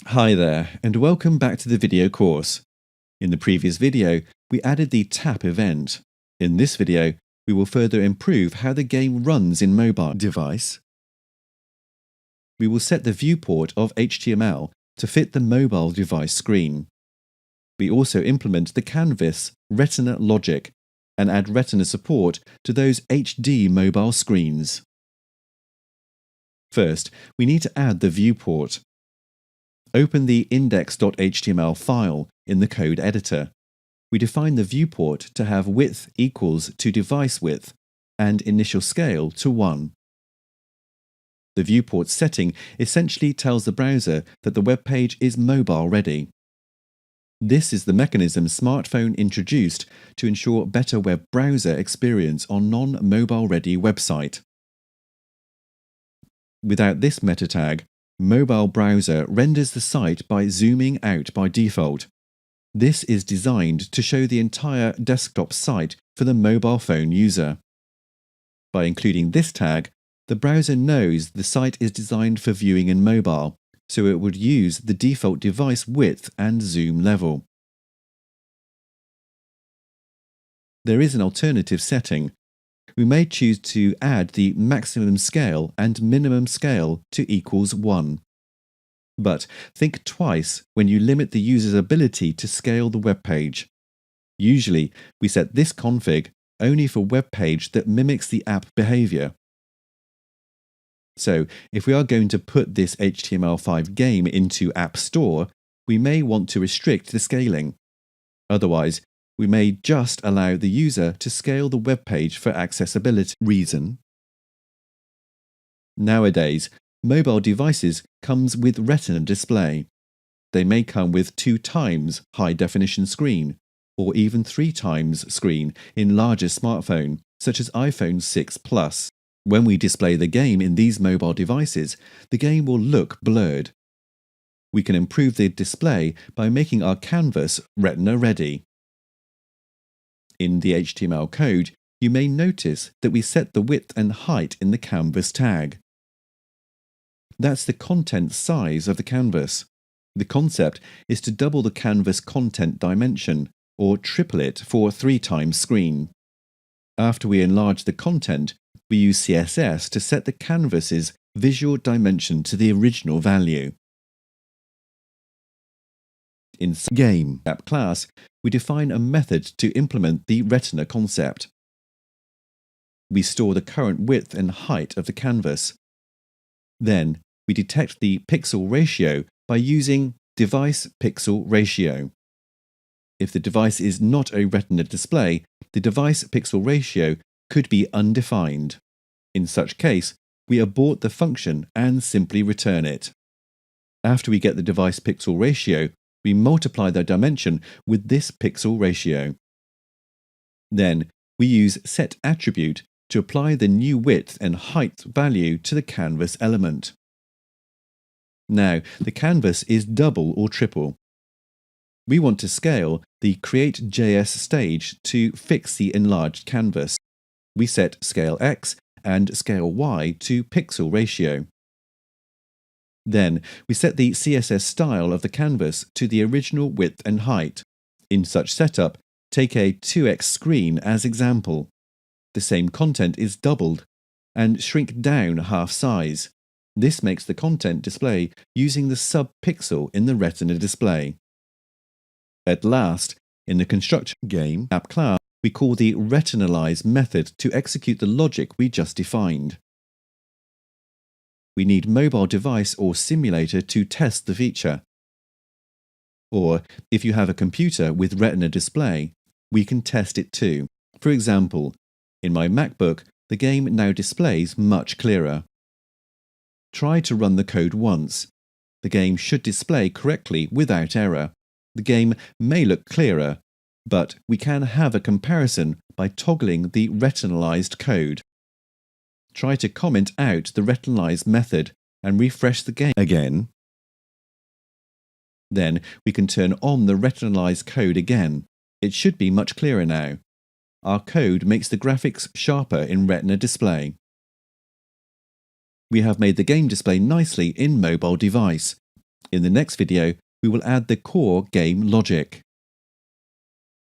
Hi there, and welcome back to the video course. In the previous video, we added the tap event. In this video, we will further improve how the game runs in mobile device. We will set the viewport of HTML to fit the mobile device screen. We also implement the Canvas Retina logic and add Retina support to those HD mobile screens. First, we need to add the viewport. Open the index.html file in the code editor. We define the viewport to have width equals to device width and initial scale to 1. The viewport setting essentially tells the browser that the web page is mobile ready. This is the mechanism Smartphone introduced to ensure better web browser experience on non-mobile ready website. Without this meta tag, Mobile Browser renders the site by zooming out by default. This is designed to show the entire desktop site for the mobile phone user. By including this tag, the browser knows the site is designed for viewing in mobile, so it would use the default device width and zoom level. There is an alternative setting. We may choose to add the maximum scale and minimum scale to equals 1. But think twice when you limit the user's ability to scale the web page. Usually, we set this config only for web page that mimics the app behavior. So, if we are going to put this HTML5 game into App Store, we may want to restrict the scaling. Otherwise, we may just allow the user to scale the web page for accessibility reason. Nowadays, mobile devices comes with Retina display. They may come with 2 times high-definition screen, or even 3 times screen in larger smartphone, such as iPhone 6 Plus. When we display the game in these mobile devices, the game will look blurred. We can improve the display by making our canvas Retina ready. In the HTML code, you may notice that we set the width and height in the canvas tag. That's the content size of the canvas. The concept is to double the canvas content dimension, or triple it for 3 times screen. After we enlarge the content, we use CSS to set the canvas's visual dimension to the original value. In Game App class, we define a method to implement the Retina concept. We store the current width and height of the canvas. Then, we detect the pixel ratio by using device pixel ratio. If the device is not a Retina display, the device pixel ratio could be undefined. In such case, we abort the function and simply return it. After we get the device pixel ratio, we multiply the dimension with this pixel ratio. Then, we use setAttribute to apply the new width and height value to the canvas element. Now, the canvas is double or triple. We want to scale the Create.js stage to fix the enlarged canvas. We set Scale X and Scale Y to pixel ratio. Then, we set the CSS style of the canvas to the original width and height. In such setup, take a 2x screen as example. The same content is doubled, and shrink down half size. This makes the content display using the sub-pixel in the Retina display. At last, in the construct game app class, we call the Retinalize method to execute the logic we just defined. We need mobile device or simulator to test the feature. Or, if you have a computer with Retina display, we can test it too. For example, in my MacBook, the game now displays much clearer. Try to run the code once. The game should display correctly without error. The game may look clearer, but we can have a comparison by toggling the Retinalized code. Try to comment out the Retinalize method and refresh the game again. Then we can turn on the Retinalize code again. It should be much clearer now. Our code makes the graphics sharper in Retina display. We have made the game display nicely in mobile device. In the next video, we will add the core game logic.